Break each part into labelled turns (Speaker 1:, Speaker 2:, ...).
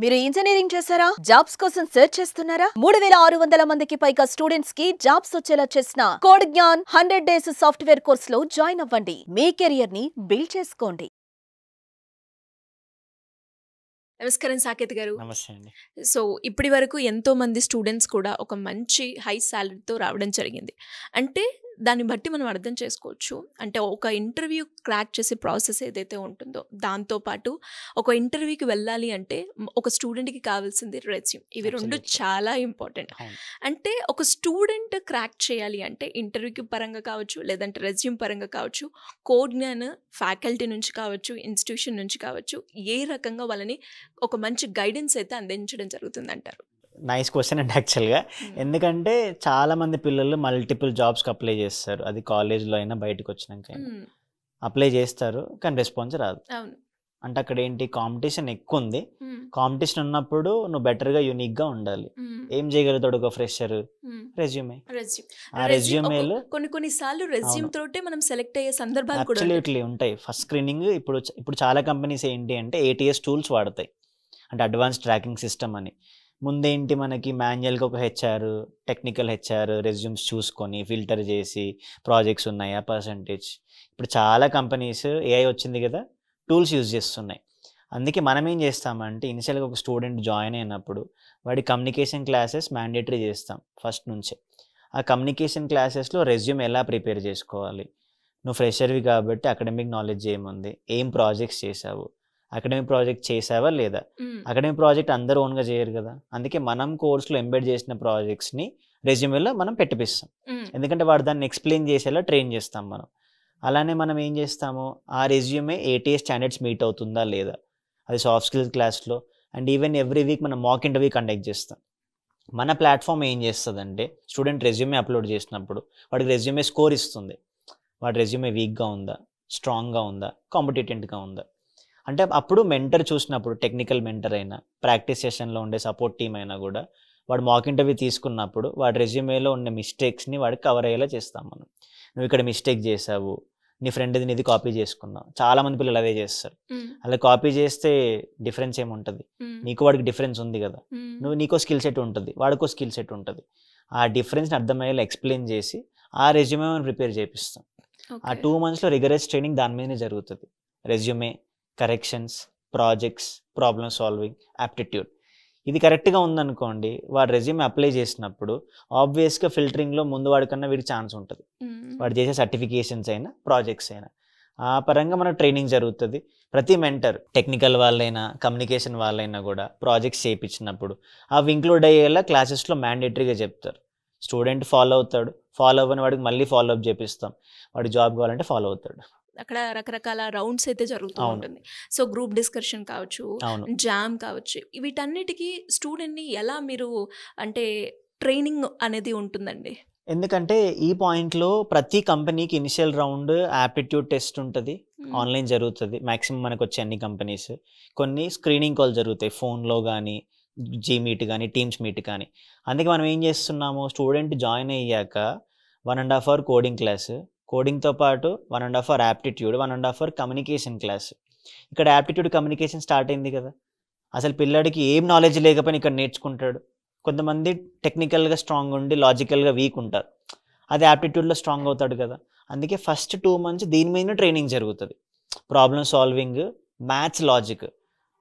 Speaker 1: మీరు ఇంజనీరింగ్ చేశారా? జాబ్స్ కోసం సెర్చ్ చేస్తున్నారా? 3600 మందికి పైగా స్టూడెంట్స్ కి జాబ్స్ వచ్చేలా చేసిన code Gyan 100 days software course లో జాయిన్ అవ్వండి. మీ కెరియర్ ని బిల్డ్ చేసుకోండి.
Speaker 2: నమస్కారం సాకేత్ గారు.
Speaker 3: నమస్తే అండి.
Speaker 2: సో ఇప్పటి వరకు ఎంతోమంది స్టూడెంట్స్ కూడా ఒక మంచి హై సాలరీతో రావడం జరిగింది. అంటే దాన్ని బట్టి మనం అర్థం చేసుకోవచ్చు. అంటే ఒక ఇంటర్వ్యూ క్రాక్ చేసే ప్రాసెస్ ఏదైతే ఉంటుందో దాంతోపాటు ఒక ఇంటర్వ్యూకి వెళ్ళాలి అంటే ఒక స్టూడెంట్కి కావాల్సింది రెజ్యూమ్. ఇవి రెండు చాలా ఇంపార్టెంట్. అంటే ఒక స్టూడెంట్ క్రాక్ చేయాలి అంటే ఇంటర్వ్యూకి పరంగా కావచ్చు, లేదంటే రెజ్యూమ్ పరంగా కావచ్చు, కోడ్ జ్ఞాన్ ఫ్యాకల్టీ నుంచి కావచ్చు, ఇన్స్టిట్యూషన్ నుంచి కావచ్చు, ఏ రకంగా వాళ్ళని ఒక మంచి గైడెన్స్ అయితే అందించడం జరుగుతుంది అంటారు?
Speaker 3: నైస్ క్వశ్చన్ అండి యాక్చువల్గా. ఎందుకంటే చాలామంది పిల్లలు మల్టిపుల్ జాబ్స్కి అప్లై చేస్తారు. అది కాలేజ్లో అయినా బయటకు వచ్చినాక అప్లై చేస్తారు, కానీ రెస్పాన్స్ రాదు.
Speaker 2: అవును.
Speaker 3: అంటే అక్కడ ఏంటి, కాంపిటీషన్ ఎక్కువ ఉంది. కాంపిటీషన్ ఉన్నప్పుడు నువ్వు బెటర్గా యూనిక్గా ఉండాలి. ఏం చేయగలుగుతాడు ఒక ఫ్రెషర్? రెజ్యూమే. ఆ రెజ్యూమేలో
Speaker 2: కొన్నిసార్లు రెజ్యూమ్ తోటే మనం సెలెక్ట్ అయ్యే సందర్భాలు కూడా
Speaker 3: అబ్సల్యూట్లీ ఉంటాయి. ఫస్ట్ స్క్రీనింగ్ ఇప్పుడు చాలా కంపెనీస్ ఏంటి అంటే ATS టూల్స్ వాడతాయి, అంటే అడ్వాన్స్ ట్రాకింగ్ సిస్టమ్ అని. ముందేంటి, మనకి మాన్యువల్గా ఒక HR, టెక్నికల్ HR రెజ్యూమ్స్ చూసుకొని ఫిల్టర్ చేసి ప్రాజెక్ట్స్ ఉన్నాయా పర్సంటేజ్. ఇప్పుడు చాలా కంపెనీస్ AI వచ్చింది కదా, టూల్స్ యూజ్ చేస్తున్నాయి. అందుకే మనం ఏం చేస్తామంటే ఇనిషియల్గా ఒక స్టూడెంట్ జాయిన్ అయినప్పుడు వాడి కమ్యూనికేషన్ క్లాసెస్ మ్యాండేటరీ చేస్తాం ఫస్ట్ నుంచే. ఆ కమ్యూనికేషన్ క్లాసెస్లో రెజ్యూమ్ ఎలా ప్రిపేర్ చేసుకోవాలి, నువ్వు ఫ్రెషర్వి కాబట్టి అకాడమిక్ నాలెడ్జ్ ఏముంది, ఏం ప్రాజెక్ట్స్ చేసావు, అకాడమిక్ ప్రాజెక్ట్ చేసావా లేదా. అకాడమిక్ ప్రాజెక్ట్ అందరూ ఓన్గా చేయరు కదా, అందుకే మనం కోర్సులో ఎంబెడ్ చేసిన ప్రాజెక్ట్స్ని రెజ్యూమేలో మనం పెట్టిపిస్తాం. ఎందుకంటే వాడు దాన్ని ఎక్స్ప్లెయిన్ చేసేలా ట్రైన్ చేస్తాం మనం. అలానే మనం ఏం చేస్తాము, ఆ రెజ్యూమే ATS స్టాండర్డ్స్ మీట్ అవుతుందా లేదా, అది సాఫ్ట్ స్కిల్స్ క్లాస్లో. అండ్ ఈవెన్ ఎవ్రీ వీక్ మనం మాక్ ఇంటర్వ్యూ కండక్ట్ చేస్తాం. మన ప్లాట్ఫామ్ ఏం చేస్తుందంటే స్టూడెంట్ రెజ్యూమే అప్లోడ్ చేసినప్పుడు వాడికి రెజ్యూమే స్కోర్ ఇస్తుంది. వాడి రెజ్యూమే వీక్గా ఉందా, స్ట్రాంగ్గా ఉందా, కాంపిటెంట్గా ఉందా. అంటే అప్పుడు మెంటర్ చూసినప్పుడు, టెక్నికల్ మెంటర్ అయినా, ప్రాక్టీస్ సెషన్లో ఉండే సపోర్ట్ టీమ్ అయినా కూడా వాడు మాక్ ఇంటర్వ్యూ తీసుకున్నప్పుడు వాడి రెజ్యూమేలో ఉన్న మిస్టేక్స్ని వాడికి కవర్ అయ్యేలా చేస్తాం మనం. నువ్వు ఇక్కడ మిస్టేక్ చేసావు, నీ ఫ్రెండ్ది నీది కాపీ చేసుకున్నావు. చాలామంది పిల్లలు అదే చేస్తారు. అలా కాపీ చేస్తే డిఫరెన్స్ ఏముంటుంది, నీకు వాడికి డిఫరెన్స్ ఉంది కదా. నీకో స్కిల్ సెట్ ఉంటుంది, వాడికో స్కిల్ సెట్ ఉంటుంది. ఆ డిఫరెన్స్ని అర్థమయ్యేలా ఎక్స్ప్లెయిన్ చేసి ఆ రెజ్యూమే మనం ప్రిపేర్ చేపిస్తాం. ఆ 2 monthsలో రిగరస్ ట్రైనింగ్ దాని మీదనే జరుగుతుంది. Resume, corrections, projects, problem solving, aptitude. ఇది కరెక్ట్గా ఉందనుకోండి, వాడు రెజ్యూమే అప్లై చేసినప్పుడు ఆబ్వియస్గా ఫిల్టరింగ్లో ముందు వాడికన్నా వీడికి ఛాన్స్ ఉంటుంది. వాడు చేసే సర్టిఫికేషన్స్ అయినా ప్రాజెక్ట్స్ అయినా ఆ పరంగా మనకు ట్రైనింగ్ జరుగుతుంది. ప్రతి మెంటర్, టెక్నికల్ వాళ్ళైనా కమ్యూనికేషన్ వాళ్ళైనా కూడా ప్రాజెక్ట్స్ చేయించినప్పుడు అవి ఇంక్లూడ్ అయ్యేలా క్లాసెస్లో మ్యాండేటరీగా చెప్తారు. స్టూడెంట్ ఫాలో అవుతాడు, ఫాలో అవ్వని వాడికి మళ్ళీ ఫాలో అప్ చేపిస్తాం. వాడి జాబ్ కావాలంటే ఫాలో అవుతాడు.
Speaker 2: అక్కడ రకరకాల రౌండ్స్ అయితే జరుగుతూ ఉంటుంది. సో గ్రూప్ డిస్కషన్ కావచ్చు, జామ్ కావచ్చు, వీటన్నిటికీ స్టూడెంట్ని ఎలా మీరు అంటే ట్రైనింగ్ అనేది ఉంటుందండి?
Speaker 3: ఎందుకంటే ఈ పాయింట్లో ప్రతి కంపెనీకి ఇనిషియల్ రౌండ్ యాప్టిట్యూడ్ టెస్ట్ ఉంటుంది, ఆన్లైన్ జరుగుతుంది మ్యాక్సిమం మనకు వచ్చే అన్ని కంపెనీస్. కొన్ని స్క్రీనింగ్ కాల్ జరుగుతాయి ఫోన్లో కానీ, Gmeet కానీ, టీమ్స్ మీట్ కానీ. అందుకే మనం ఏం చేస్తున్నాము, స్టూడెంట్ జాయిన్ అయ్యాక 1.5 hour కోడింగ్ క్లాస్, కోడింగ్తో పాటు 1.5 hour aptitude, 1.5 hour communication class. ఇక్కడ యాప్టిట్యూడ్ కమ్యూనికేషన్ స్టార్ట్ అయింది కదా, అసలు పిల్లాడికి ఏం నాలెడ్జ్ లేకపోయినా ఇక్కడ నేర్చుకుంటాడు. కొంతమంది టెక్నికల్గా స్ట్రాంగ్ ఉండి లాజికల్గా వీక్ ఉంటారు, అది యాప్టిట్యూడ్లో స్ట్రాంగ్ అవుతాడు కదా. అందుకే ఫస్ట్ 2 months దీని మీద ట్రైనింగ్ జరుగుతుంది. Problem solving, maths, logic.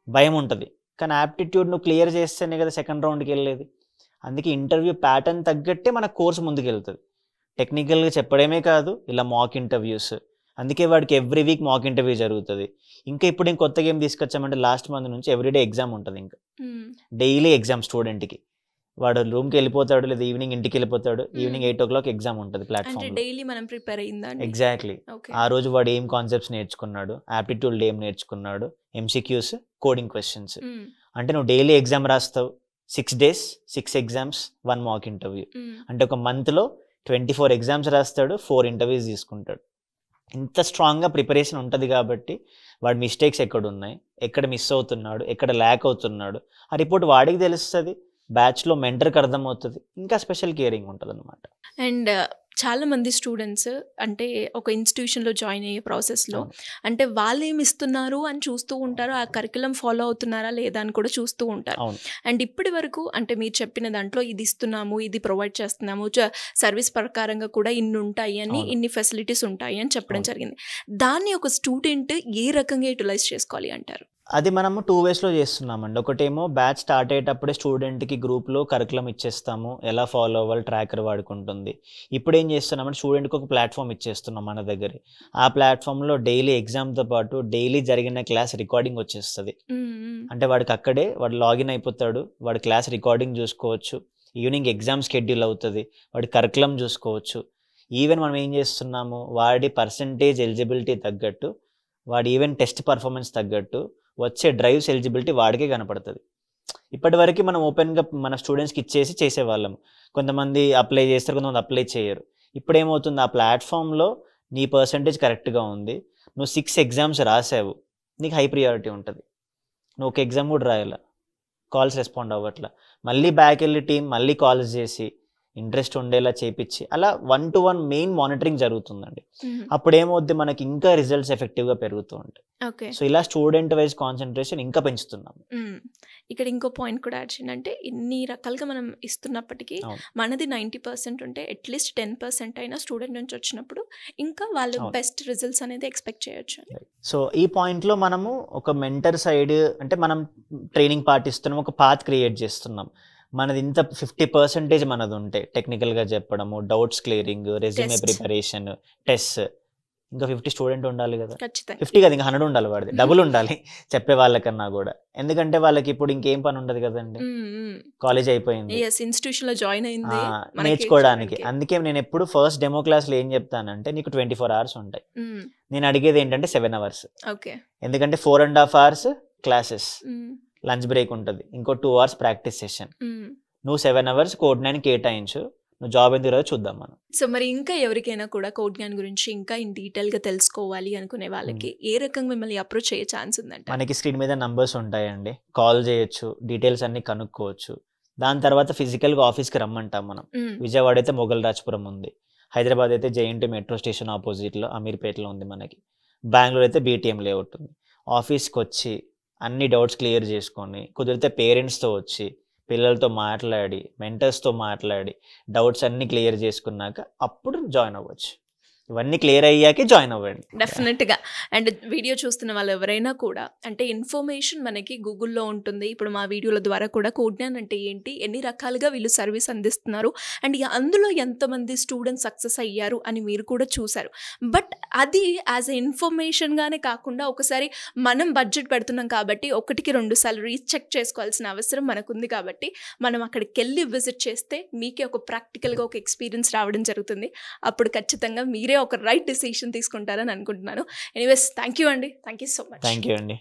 Speaker 3: భయం ఉంటుంది, కానీ యాప్టిట్యూడ్ నువ్వు క్లియర్ చేస్తేనే కదా సెకండ్ రౌండ్కి వెళ్ళేది. అందుకే ఇంటర్వ్యూ ప్యాటర్న్ తగ్గట్టే మన కోర్సు ముందుకు వెళ్తుంది. టెక్నికల్గా చెప్పడమే కాదు, ఇలా మాక్ ఇంటర్వ్యూస్. అందుకే వాడికి ఎవ్రీ వీక్ మాక్ ఇంటర్వ్యూ జరుగుతుంది. ఇంకా ఇప్పుడు కొత్తగా ఏం తీసుకొచ్చామంటే లాస్ట్ మంత్ నుంచి ఎవ్రీడే ఎగ్జామ్ ఉంటుంది. ఇంకా డైలీ ఎగ్జామ్ స్టూడెంట్కి. వాడు రూమ్కి వెళ్ళిపోతాడు, లేదా ఈవినింగ్ ఇంటికి వెళ్ళిపోతాడు. ఈవినింగ్ 8 o'clock ఎగ్జామ్ ఉంటుంది ప్లాట్ఫామ్.
Speaker 2: డైలీ మనం ప్రిపేర్ అయిందా?
Speaker 3: ఎగ్జాక్ట్లీ. ఆ రోజు వాడు ఏం కాన్సెప్ట్స్ నేర్చుకున్నాడు, యాప్టిట్యూడ్ ఏం నేర్చుకున్నాడు, MCQs, కోడింగ్ క్వశ్చన్స్. అంటే నువ్వు డైలీ ఎగ్జామ్ రాస్తావు, 6 days 6 exams, 1 మాక్ ఇంటర్వ్యూ. అంటే ఒక మంత్లో 24 exams రాస్తాడు, 4 interviews తీసుకుంటాడు. ఇంత స్ట్రాంగ్గా ప్రిపరేషన్ ఉంటుంది కాబట్టి వాడి మిస్టేక్స్ ఎక్కడ ఉన్నాయి, ఎక్కడ మిస్ అవుతున్నాడు, ఎక్కడ ల్యాక్ అవుతున్నాడు, ఆ రిపోర్ట్ వాడికి తెలుస్తుంది, బ్యాచ్లో మెంటర్కి అర్థమవుతుంది. ఇంకా స్పెషల్ కేరింగ్ ఉంటుంది అనమాట.
Speaker 2: అండ్ చాలామంది స్టూడెంట్స్ అంటే ఒక ఇన్స్టిట్యూషన్లో జాయిన్ అయ్యే ప్రాసెస్లో అంటే వాళ్ళు ఏమి ఇస్తున్నారు అని చూస్తూ ఉంటారు, ఆ కరికులం ఫాలో అవుతున్నారా లేదా అని కూడా చూస్తూ ఉంటారు. అండ్ ఇప్పటి వరకు అంటే మీరు చెప్పిన దాంట్లో ఇది ఇస్తున్నాము, ఇది ప్రొవైడ్ చేస్తున్నాము, సర్వీస్ ప్రకారంగా కూడా ఇన్ని ఉంటాయి అని, ఇన్ని ఫెసిలిటీస్ ఉంటాయి అని చెప్పడం జరిగింది. దాన్ని ఒక స్టూడెంట్ ఏ రకంగా యూటిలైజ్ చేసుకోవాలి అంటారు?
Speaker 3: అది మనము 2 వేస్లో చేస్తున్నామండి. ఒకటేమో బ్యాచ్ స్టార్ట్ అయ్యేటప్పుడే స్టూడెంట్కి గ్రూప్లో కరికులం ఇచ్చేస్తాము, ఎలా ఫాలో అవ్వాలి ట్రాకర్ వాడుకుంటుంది. ఇప్పుడు ఏం చేస్తున్నామంటే స్టూడెంట్కి ఒక ప్లాట్ఫామ్ ఇచ్చేస్తున్నాం మన దగ్గర. ఆ ప్లాట్ఫామ్లో డైలీ ఎగ్జామ్తో పాటు డైలీ జరిగిన క్లాస్ రికార్డింగ్ వచ్చేస్తుంది. అంటే వాడికి అక్కడే వాడు లాగిన్ అయిపోతాడు, వాడి క్లాస్ రికార్డింగ్ చూసుకోవచ్చు, ఈవినింగ్ ఎగ్జామ్ షెడ్యూల్ అవుతుంది, వాడి కరికులం చూసుకోవచ్చు. ఈవెన్ మనం ఏం చేస్తున్నాము, వాడి పర్సంటేజ్ ఎలిజిబిలిటీ తగ్గట్టు, వాడి ఈవెన్ టెస్ట్ పర్ఫార్మెన్స్ తగ్గట్టు వచ్చే డ్రైవ్స్ ఎలిజిబిలిటీ వాడికే కనపడుతుంది. ఇప్పటివరకు మనం ఓపెన్గా మన స్టూడెంట్స్కి ఇచ్చేసి చేసేవాళ్ళం. కొంతమంది అప్లై చేస్తారు, కొంతమంది అప్లై చేయరు. ఇప్పుడు ఏమవుతుంది, ఆ ప్లాట్ఫామ్లో నీ పర్సంటేజ్ కరెక్ట్గా ఉంది, నువ్వు 6 ఎగ్జామ్స్ రాసావు, నీకు హై ప్రియారిటీ ఉంటుంది. నువ్వు ఒక ఎగ్జామ్ కూడా రాయాల, కాల్స్ రెస్పాండ్ అవ్వట్లా, మళ్ళీ బ్యాక్ వెళ్ళి టీం మళ్ళీ కాల్స్ చేసి ఇంట్రెస్ట్ ఉండేలా చేపించి అలా 1-to-1 మెయిన్ మానిటరింగ్ జరుగుతుందండి. అప్పుడు ఏమవుద్ది, మనకి ఇంకా రిజల్ట్స్ ఎఫెక్టివ్గా పెరుగుతూ ఉంటాయి. సో ఇలా స్టూడెంట్ వైజ్ కాన్సన్ట్రేషన్ ఇంకా పెంచుతున్నాం.
Speaker 2: ఇక్కడ ఇంకో పాయింట్ కూడా యాడ్ చేయండి, ఇన్ని రకాలుగా మనం ఇస్తున్నప్పటికీ మనది 90% ఉంటే అట్లీస్ట్ 10% అయినా స్టూడెంట్ నుంచి వచ్చినప్పుడు ఇంకా వాళ్ళు బెస్ట్ రిజల్ట్స్ అనేది ఎక్స్పెక్ట్ చేయొచ్చు.
Speaker 3: సో ఈ పాయింట్లో మనము ఒక మెంటర్ సైడ్ అంటే మనం ట్రైనింగ్ పాటిస్తున్నాం, ఒక పాత్ క్రియేట్ చేస్తున్నాం. మనది ఇంత 50% మనది ఉంటే టెక్నికల్గా చెప్పడము, doubts clearing, resume preparation, test, ఇంకా 50 స్టూడెంట్ ఉండాలి కదా. 50 కదా, ఇంకా 100 ఉండాలి, వాడిది డబుల్ ఉండాలి చెప్పే వాళ్ళకన్నా కూడా. ఎందుకంటే వాళ్ళకి ఇప్పుడు ఇంకేం పని ఉండదు కదండి, కాలేజ్ అయిపోయింది,
Speaker 2: ఇన్స్టిట్యూషన్లో జాయిన్ అయింది
Speaker 3: నేర్చుకోవడానికి. అందుకే నేను ఎప్పుడు ఫస్ట్ డెమో క్లాస్లో ఏం చెప్తానంటే, నీకు 24 hours ఉంటాయి, నేను అడిగేది ఏంటంటే 7 hours. ఎందుకంటే 4.5 hours క్లాసెస్, లంచ్ బ్రేక్ ఉంటుంది, ఇంకో 2 hours ప్రాక్టీస్ సెషన్. నువ్వు 7 hours కోడ్ 9 కేటాయించు, నువ్వు జాబ్ ఎందుకు రాదు చూద్దాం మనం.
Speaker 2: సో మరి ఇంకా ఎవరికైనా కూడా కోడ్ జ్ఞాన్ గురించి ఇంకా ఇన్ డీటెయిల్గా తెలుసుకోవాలి అనుకునే వాళ్ళకి ఏ రకంగా మిమ్మల్ని అప్రోచ్ అయ్యే ఛాన్స్ ఉందంటే?
Speaker 3: మనకి స్క్రీన్ మీద నంబర్స్ ఉంటాయండి, కాల్ చేయొచ్చు, డీటెయిల్స్ అన్ని కనుక్కోవచ్చు. దాని తర్వాత ఫిజికల్గా ఆఫీస్కి రమ్మంటాం మనం. విజయవాడ అయితే మొగల్ రాజ్పురం ఉంది, హైదరాబాద్ అయితే జేఎన్టీ మెట్రో స్టేషన్ ఆపోజిట్లో అమీర్పేటలో ఉంది మనకి, బెంగళూరు అయితే బీటీఎం లేఅవుట్ ఉంది. ఆఫీస్కి వచ్చి అన్ని డౌట్స్ క్లియర్ చేసుకొని, కుదిరితే పేరెంట్స్తో వచ్చి పిల్లలతో మాట్లాడి, మెంటర్స్తో మాట్లాడి డౌట్స్ అన్నీ క్లియర్ చేసుకున్నాక అప్పుడు జాయిన్ అవ్వచ్చు. ఇవన్నీ క్లియర్ అయ్యాకే జాయిన్ అవ్వండి
Speaker 2: డెఫినెట్గా. అండ్ వీడియో చూస్తున్న వాళ్ళు ఎవరైనా కూడా అంటే ఇన్ఫర్మేషన్ మనకి గూగుల్లో ఉంటుంది. ఇప్పుడు మా వీడియోల ద్వారా కూడా కోడ్ జ్ఞాన్ అంటే ఏంటి, ఎన్ని రకాలుగా వీళ్ళు సర్వీస్ అందిస్తున్నారు, అండ్ అందులో ఎంతమంది స్టూడెంట్స్ సక్సెస్ అయ్యారు అని మీరు కూడా చూశారు. బట్ అది యాజ్ ఎ ఇన్ఫర్మేషన్గానే కాకుండా ఒకసారి మనం బడ్జెట్ పెడుతున్నాం కాబట్టి 1-2 సార్లు రీచెక్ చేసుకోవాల్సిన అవసరం మనకుంది. కాబట్టి మనం అక్కడికి వెళ్ళి విజిట్ చేస్తే మీకే ఒక ప్రాక్టికల్గా ఒక ఎక్స్పీరియన్స్ రావడం జరుగుతుంది. అప్పుడు ఖచ్చితంగా మీరే ఒక రైట్ డెసిషన్ తీసుకుంటారని అనుకుంటున్నాను. ఎనీవేస్ థ్యాంక్ యూ అండి, thank you so much.
Speaker 3: Thank you అండి.